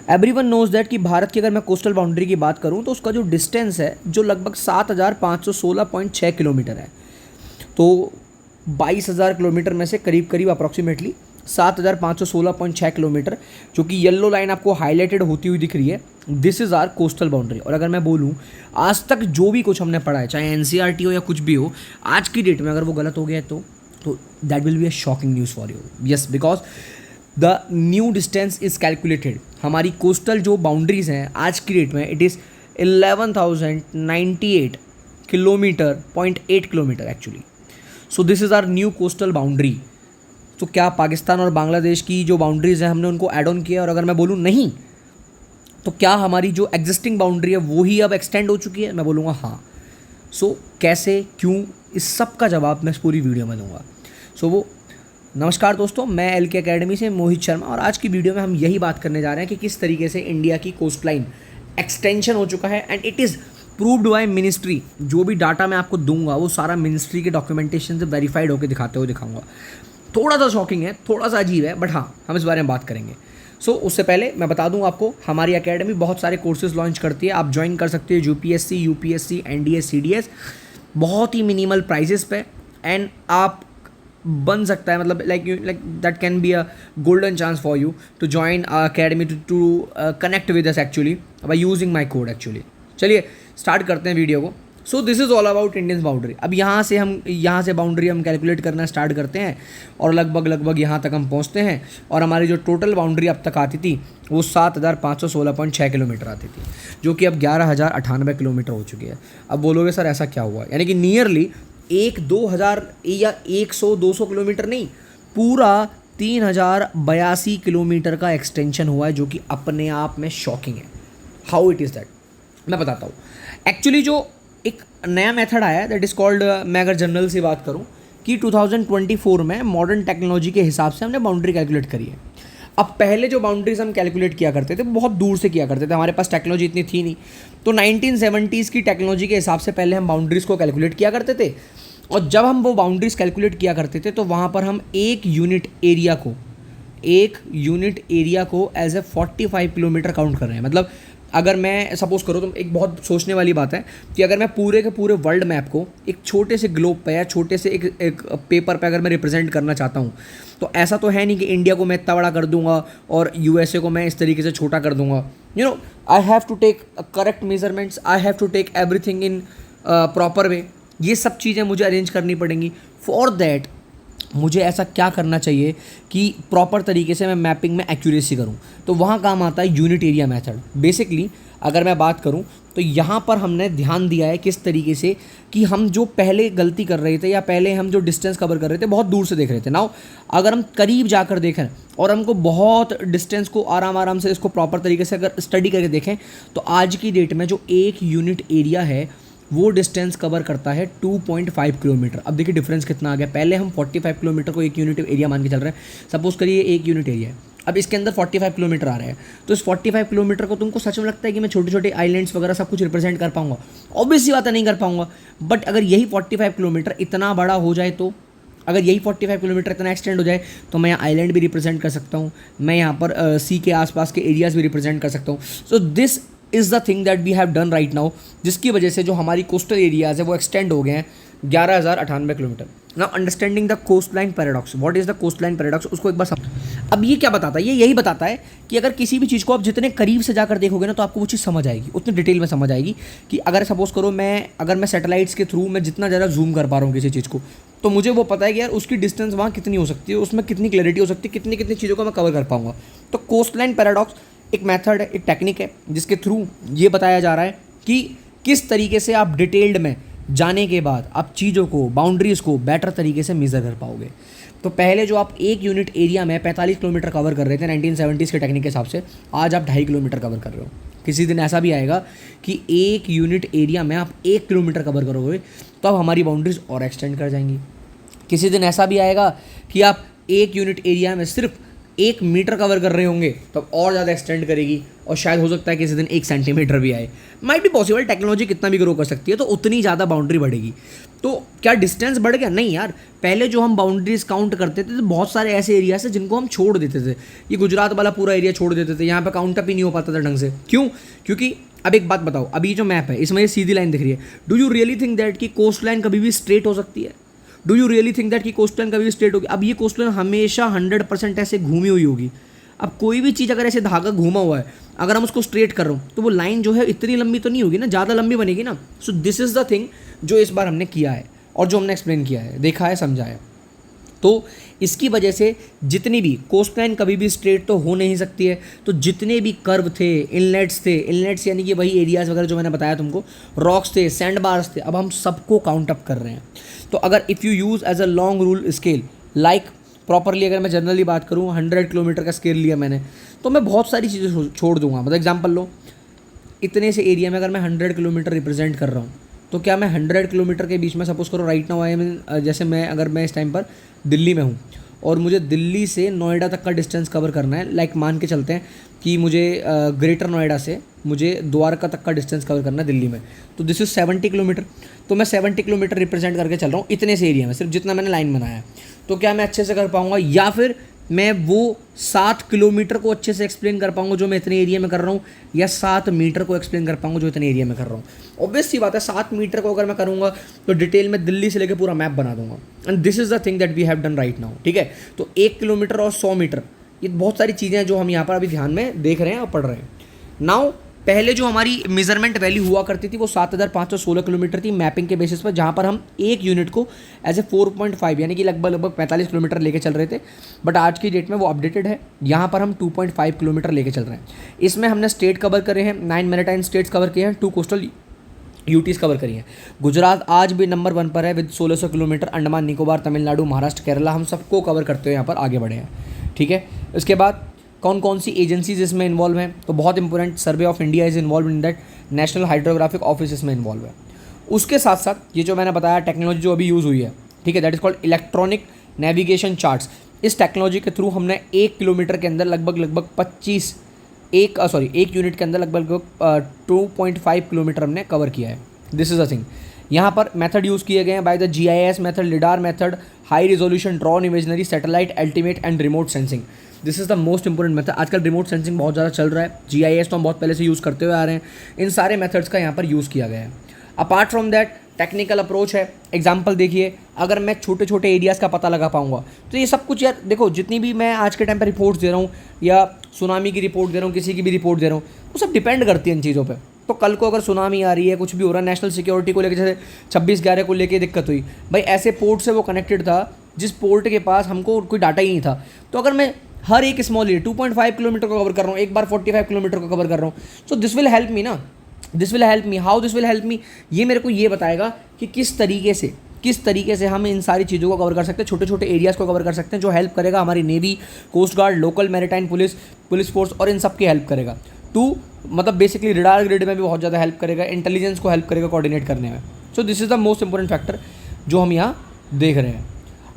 Everyone knows that कि भारत की अगर मैं कोस्टल बाउंड्री की बात करूं तो उसका जो डिस्टेंस है जो लगभग 7,516.6 किलोमीटर है। तो 22,000 किलोमीटर में से करीब करीब अप्रॉक्सीमेटली 7,516.6 किलोमीटर, जो कि येलो लाइन आपको हाईलाइटेड होती हुई दिख रही है, this is our coastal boundary. और अगर मैं बोलूँ आज तक जो भी कुछ हमने पढ़ा है, चाहे एनसीईआरटी हो या कुछ भी हो, आज की डेट में अगर वो गलत हो गया है तो that will be a shocking news for you. Yes, because the new distance is calculated. हमारी कोस्टल जो बाउंड्रीज़ हैं आज की डेट में it is 11,098 kilometre, 0.8 kilometre actually. So this is our new coastal boundary. तो क्या पाकिस्तान और बांग्लादेश की जो बाउंड्रीज़ हैं हमने उनको ऐड ऑन किया? और अगर मैं बोलूँ नहीं, तो क्या हमारी जो एग्जिस्टिंग बाउंड्री है वो ही अब एक्सटेंड हो चुकी है? मैं बोलूँगा हाँ। सो कैसे, क्यों, इस सब का जवाब मैं इस पूरी वीडियो में दूंगा। नमस्कार दोस्तों, मैं एल के अकेडमी से मोहित शर्मा, और आज की वीडियो में हम यही बात करने जा रहे हैं कि किस तरीके से इंडिया की कोस्ट लाइन एक्सटेंशन हो चुका है and it is proved by ministry. जो भी डाटा मैं आपको दूंगा वो सारा मिनिस्ट्री के डॉक्यूमेंटेशन से वेरीफाइड होकर दिखाऊंगा। थोड़ा सा शॉकिंग है, थोड़ा सा अजीब है, बट हाँ, हम इस बारे में बात करेंगे। उससे पहले मैं बता दूं आपको, हमारी एकेडमी बहुत सारे कोर्सेज लॉन्च करती है। आप ज्वाइन कर सकते हो यूपीएससी, यूपीएससी, एनडीए, सीडीएस, बहुत ही मिनिमल प्राइजेस पे, एंड आप बन सकता है, मतलब like that can be a golden chance for you to join academy to connect with us actually by using my code actually. चलिए स्टार्ट करते हैं वीडियो को। So this is all about Indian boundary. अब यहाँ से boundary हम calculate करना start करते हैं और लगभग यहाँ तक हम पहुँचते हैं, और हमारी जो टोटल बाउंड्री अब तक आती थी वो 7,516.6 किलोमीटर आती थी, जो कि अब 11,098 किलोमीटर हो चुकी है। अब बोलोगे सर ऐसा क्या हुआ? यानी कि नियरली 2,000 या 100-200 किलोमीटर नहीं, पूरा 3,082 किलोमीटर का एक्सटेंशन हुआ है, जो कि अपने आप में शॉकिंग है। हाउ इट इज़ दैट, मैं बताता हूँ। एक्चुअली जो एक नया मेथड आया है दैट इज़ कॉल्ड, मैं अगर जनरल से बात करूँ कि 2024 में मॉडर्न टेक्नोलॉजी के हिसाब से हमने बाउंड्री कैलकुलेट करी है। अब पहले जो बाउंड्रीज हम कैलकुलेट किया करते थे बहुत दूर से किया करते थे, हमारे पास टेक्नोलॉजी इतनी थी नहीं। तो 1970s की टेक्नोलॉजी के हिसाब से पहले हम बाउंड्रीज़ को कैलकुलेट किया करते थे, और जब हम वो बाउंड्रीज़ कैलकुलेट किया करते थे तो वहाँ पर हम एक यूनिट एरिया को एज ए 45 किलोमीटर काउंट कर रहे हैं। मतलब अगर मैं सपोज करो, तो एक बहुत सोचने वाली बात है कि अगर मैं पूरे के पूरे वर्ल्ड मैप को एक छोटे से ग्लोब पे या छोटे से एक पेपर पे अगर मैं रिप्रेजेंट करना चाहता हूँ, तो ऐसा तो है नहीं कि इंडिया को मैं इतना बड़ा कर दूंगा और यूएसए को मैं इस तरीके से छोटा कर दूंगा। I have to take correct measurements, I have to take everything in proper way. ये सब चीज़ें मुझे अरेंज करनी पड़ेंगी। फॉर दैट मुझे ऐसा क्या करना चाहिए कि प्रॉपर तरीके से मैं मैपिंग में एक्यूरेसी करूं, तो वहाँ काम आता है यूनिट एरिया मेथड। बेसिकली अगर मैं बात करूं तो यहाँ पर हमने ध्यान दिया है किस तरीके से कि हम जो पहले गलती कर रहे थे या पहले हम जो डिस्टेंस कवर कर रहे थे बहुत दूर से देख रहे थे, नाउ अगर हम करीब जाकर देखें और हमको बहुत डिस्टेंस को आराम से इसको प्रॉपर तरीके से अगर स्टडी करके देखें, तो आज की डेट में जो एक यूनिट एरिया है वो डिस्टेंस कवर करता है 2.5 किलोमीटर। अब देखिए डिफरेंस कितना आ गया। पहले हम 45 किलोमीटर को एक यूनिट एरिया मान के चल रहे हैं। सपोज करिए एक यूनिट एरिया है, अब इसके अंदर 45 किलोमीटर आ रहे हैं, तो इस 45 किलोमीटर को तुमको सच में लगता है कि मैं छोटे छोटे आइलैंड्स वगैरह सब कुछ रिप्रेजेंट कर पाऊंगा? ऑब्वियसली बात है, नहीं कर पाऊंगा। बट अगर यही 45 किलोमीटर इतना बड़ा हो जाए, तो अगर यही 45 किलोमीटर इतना एक्सटेंड हो जाए, तो मैं यहाँ आइलैंड भी रिप्रेजेंट कर सकता हूँ, मैं यहाँ पर सी के आसपास के एरियाज़ भी रिप्रेजेंट कर सकता हूँ। So this is the thing that we have done right now, जिसकी वजह से जो हमारी कोस्टल एरियाज़ है वो एक्सटेंड हो गए हैं 11,098 kilometre. Now understanding the coastline paradox, what is the coastline paradox, उसको एक बार अब ये क्या बताता है? ये यही बताता है कि अगर किसी भी चीज़ को आप जितने करीब से जाकर देखोगे ना, तो आपको वो चीज़ समझ आएगी, उतनी डिटेल में समझ आएगी। कि अगर सपोज करो अगर मैं सैटेलाइट्स के थ्रू मैं जितना ज़्यादा जूम कर पा रहा हूँ किसी चीज़ को, तो मुझे वो पता है कि यार उसकी डिस्टेंस वहाँ कितनी हो सकती है, उसमें कितनी क्लैरिटी हो सकती है, कितनी कितनी चीज़ों को मैं कवर कर पाऊँगा। तो कोस्ट लाइन पैराडॉक्स एक मेथड है, एक टेक्निक है, जिसके थ्रू ये बताया जा रहा है कि किस तरीके से आप डिटेल्ड में जाने के बाद आप चीज़ों को, बाउंड्रीज़ को बेटर तरीके से मेज़र कर पाओगे। तो पहले जो आप एक यूनिट एरिया में 45 किलोमीटर कवर कर रहे थे 1970s के टेक्निक के हिसाब से, आज आप 2.5 किलोमीटर कवर कर रहे हो। किसी दिन ऐसा भी आएगा कि एक यूनिट एरिया में आप 1 किलोमीटर कवर करोगे, तो अब हमारी बाउंड्रीज़ और एक्सटेंड कर जाएंगी। किसी दिन ऐसा भी आएगा कि आप एक यूनिट एरिया में सिर्फ 1 मीटर कवर कर रहे होंगे तब और ज़्यादा एक्सटेंड करेगी और शायद हो सकता है किसी दिन 1 सेंटीमीटर भी आए, माइट बी पॉसिबल। टेक्नोलॉजी कितना भी ग्रो कर सकती है तो उतनी ज़्यादा बाउंड्री बढ़ेगी। तो क्या डिस्टेंस बढ़ गया? नहीं यार, पहले जो हम बाउंड्रीज काउंट करते थे तो बहुत सारे ऐसे एरियाज थे जिनको हम छोड़ देते थे। ये गुजरात वाला पूरा एरिया छोड़ देते थे, यहाँ पे काउंट अप ही नहीं हो पाता था ढंग से। क्यों? क्योंकि अब एक बात बताओ, अभी जो मैप है इसमें ये सीधी लाइन दिख रही है। Do you really think that कि कोस्ट लाइन कभी भी स्ट्रेट हो सकती है? Do you really think that कि कोस्ट लाइन कभी भी स्ट्रेट होगी? अब ये कोस्ट लाइन हमेशा 100% ऐसे घूमी हुई होगी। अब कोई भी चीज़ अगर ऐसे धागा घूमा हुआ है, अगर हम उसको स्ट्रेट कर रहे हो तो वो लाइन जो है इतनी लंबी तो नहीं होगी ना, ज़्यादा लंबी बनेगी ना। सो दिस इज़ द थिंग जो इस बार हमने किया है और जो हमने एक्सप्लेन किया है, देखा है, समझा है। तो इसकी वजह से जितनी भी कोस्ट लाइन कभी भी स्ट्रेट तो हो नहीं सकती है। तो जितने भी कर्व थे, इनलेट्स यानी कि वही एरियाज वगैरह जो मैंने बताया तुमको, रॉक्स थे, सैंड बार्स थे, अब हम सबको काउंट अप कर रहे हैं। तो अगर if you use as a long rule scale, like properly अगर मैं जनरली बात करूँ 100 किलोमीटर का स्केल लिया मैंने, तो मैं बहुत सारी चीज़ें छोड़ दूंगा। मतलब एग्जाम्पल लो, इतने से एरिया में अगर मैं 100 किलोमीटर रिप्रेजेंट कर रहा हूँ तो क्या मैं 100 किलोमीटर के बीच में, सपोज करो राइट नाउ आई एम, जैसे अगर मैं इस टाइम पर दिल्ली में हूँ और मुझे दिल्ली से नोएडा तक का डिस्टेंस कवर करना है, लाइक मान के चलते हैं कि मुझे ग्रेटर नोएडा से मुझे द्वारका तक का डिस्टेंस कवर करना है दिल्ली में, तो दिस इज़ 70 किलोमीटर। तो मैं 70 किलोमीटर रिप्रेजेंट करके चल रहा हूँ इतने से एरिया में, सिर्फ जितना मैंने लाइन बनाया है। तो क्या मैं अच्छे से कर पाऊँगा, या फिर मैं वो 7 किलोमीटर को अच्छे से एक्सप्लेन कर पाऊंगा जो मैं इतने एरिया में कर रहा हूँ, या 7 मीटर को एक्सप्लेन कर पाऊंगा जो इतने एरिया में कर रहा हूँ? ऑब्वियस सी बात है, 7 मीटर को अगर मैं करूँगा तो डिटेल में दिल्ली से लेकर पूरा मैप बना दूंगा। And this is the thing that we have done right now. ठीक है, तो 1 किलोमीटर और 100 मीटर, ये बहुत सारी चीज़ें हैं जो हम यहाँ पर अभी ध्यान में देख रहे हैं और पढ़ रहे हैं। नाउ पहले जो हमारी मेजरमेंट वैल्यू हुआ करती थी वो 7516 किलोमीटर थी मैपिंग के बेसिस पर, जहाँ पर हम एक यूनिट को एज ए 4.5 यानी कि लगभग 45 किलोमीटर लेके चल रहे थे। बट आज की डेट में वो अपडेटेड है, यहाँ पर हम 2.5 किलोमीटर लेके चल रहे हैं। इसमें हमने स्टेट कवर करे हैं, 9 मैरीटाइम स्टेट्स कवर किए हैं, 2 कोस्टल यूटीज़ कवर करी हैं। गुजरात आज भी नंबर 1 पर है विद 1600 किलोमीटर। अंडमान निकोबार, तमिलनाडु, महाराष्ट्र, केरला, हम सबको कवर करते हुए यहाँ पर आगे बढ़े हैं। ठीक है, इसके बाद कौन कौन सी एजेंसीज इसमें इन्वॉल्व हैं, तो बहुत important, survey of India is involve in that, national hydrographic office इसमें इन्वॉल्व है। उसके साथ साथ ये जो मैंने बताया टेक्नोलॉजी जो अभी यूज़ हुई है, ठीक है, that is called electronic navigation charts. इस टेक्नोलॉजी के थ्रू हमने 1 किलोमीटर के अंदर लगभग 1 यूनिट के अंदर लगभग 2.5 किलोमीटर हमने कवर किया है। This is a thing. यहाँ पर मेथड यूज़ किए गए हैं by the GIS method, lidar method, high resolution drone imaginary, satellite, ultimate and remote sensing. This is the most important method. आजकल रिमोट सेंसिंग बहुत ज़्यादा चल रहा है, GIS तो हम बहुत पहले से यूज़ करते हुए आ रहे हैं। इन सारे मेथड्स का यहाँ पर यूज़ किया गया है। Apart from that technical approach है। एग्जाम्पल देखिए, अगर मैं छोटे छोटे एरियाज़ का पता लगा पाऊंगा तो ये सब कुछ, यार देखो, जितनी भी मैं आज के टाइम पर रिपोर्ट्स दे रहा हूँ या सुनामी की रिपोर्ट दे रहा हूँ, किसी की भी रिपोर्ट दे रहा हूँ, वो सब डिपेंड करती है इन चीज़ों पर। तो कल को अगर सुनामी आ रही है, कुछ भी हो रहा है, नेशनल सिक्योरिटी को लेकर, जैसे 26/11 को लेकर दिक्कत हुई, भाई ऐसे पोर्ट से वो कनेक्टेड था जिस पोर्ट के पास हमको कोई डाटा ही नहीं था। तो अगर मैं हर एक स्मॉल एरिया 2.5 किलोमीटर को कवर कर रहा हूँ, एक बार 45 किलोमीटर को कवर कर रहा हूँ, so this will help me ना, this will help me. How this will help me? ये मेरे को ये बताएगा कि किस तरीके से हम इन सारी चीज़ों को कवर कर सकते हैं, छोटे छोटे एरियाज़ को कवर कर सकते हैं, जो हेल्प करेगा हमारी navy, coast guard, local maritime police force और इन सब की हेल्प करेगा। मतलब बेसिकली रडार ग्रिड में भी बहुत ज़्यादा हेल्प करेगा, इंटेलिजेंस को हेल्प करेगा कोऑर्डिनेट करने में। सो this is the most important factor जो हम यहाँ देख रहे हैं।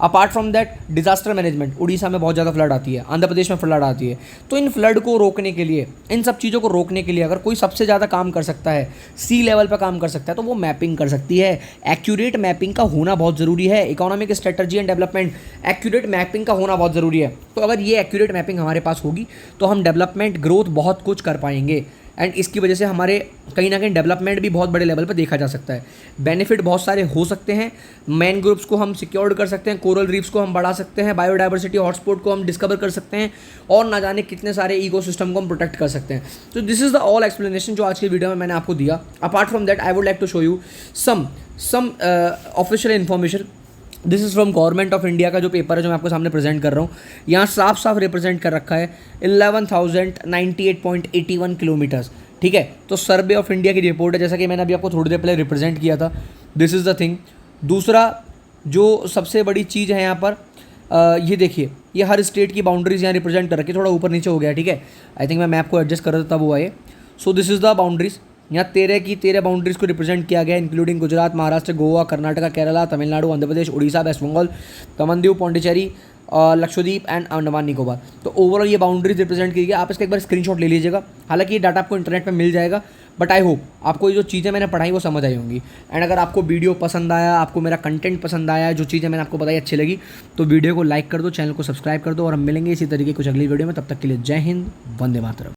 Apart from that disaster management, Orissa में बहुत ज़्यादा फ्लड आती है, आंध्र प्रदेश में फ्लड आती है, तो इन फ्लड को रोकने के लिए, इन सब चीज़ों को रोकने के लिए अगर कोई सबसे ज़्यादा काम कर सकता है, सी लेवल पर काम कर सकता है, तो वो मैपिंग कर सकती है। एक्यूरेट मैपिंग का होना बहुत ज़रूरी है। Economic strategy and development, accurate mapping का होना बहुत ज़रूरी है। तो अगर ये एक्यूरेट मैपिंग हमारे पास होगी तो हम डेवलपमेंट, ग्रोथ बहुत कुछ कर पाएंगे। एंड इसकी वजह से हमारे कहीं ना कहीं डेवलपमेंट भी बहुत बड़े लेवल पर देखा जा सकता है। बेनिफिट बहुत सारे हो सकते हैं। मैन ग्रुप्स को हम सिक्योर्ड कर सकते हैं, कोरल रीफ्स को हम बढ़ा सकते हैं, बायोडाइवर्सिटी हॉटस्पॉट को हम डिस्कवर कर सकते हैं, और ना जाने कितने सारे इकोसिस्टम को हम प्रोटेक्ट कर सकते हैं। तो this is the all explanation जो आज की वीडियो में मैंने आपको दिया। Apart from that I would like to show you some official information. This is from government of India का जो पेपर है जो मैं आपको सामने प्रेजेंट कर रहा हूँ। यहाँ साफ साफ रिप्रेजेंट कर रखा है 11,098.81 किलोमीटर्स। ठीक है, तो सर्वे ऑफ इंडिया की रिपोर्ट है, जैसा कि मैंने अभी आपको थोड़ी देर पहले रिप्रेजेंट किया था। This is the thing. दूसरा जो सबसे बड़ी चीज़ है यहाँ पर, ये देखिए, ये हर स्टेट की बाउंड्रीज यहाँ रिप्रेजेंट कर रखी है, थोड़ा ऊपर नीचे हो गया। ठीक है, आई थिंक मैं मैप को एडजस्ट कर देता, तब वो आए। सो दिस इज़ द बाउंड्रीज। यहाँ 13 की 13 बाउंड्रीज को रिप्रेजेंट किया गया है, including Gujarat, Maharashtra, Goa, Karnataka, Kerala, Tamil Nadu, Andhra Pradesh, Orissa, waste Bengal, तमनदीव, Pondicherry Lakshadweep and Andaman Nicobar. तो ओवरऑल ये बाउंड्रीज रिप्रेजेंट की गई है। आप इसका एक बार स्क्रीनशॉट ले लीजिएगा। हालांकि ये डाटा आपको इंटरनेट पे मिल जाएगा, बट आई होप आपको ये जो चीज़ें मैंने पढ़ाई वो समझ आई होंगी। एंड अगर आपको वीडियो पसंद आया, आपको मेरा कंटेंट पसंद आया, जो चीज़ें मैंने आपको बताई अच्छी लगी, तो वीडियो को लाइक कर दो, चैनल को सब्सक्राइब कर दो, और हम मिलेंगे इसी तरीके कुछ अगली वीडियो में। तब तक के लिए जय हिंद, वंदे मातरम।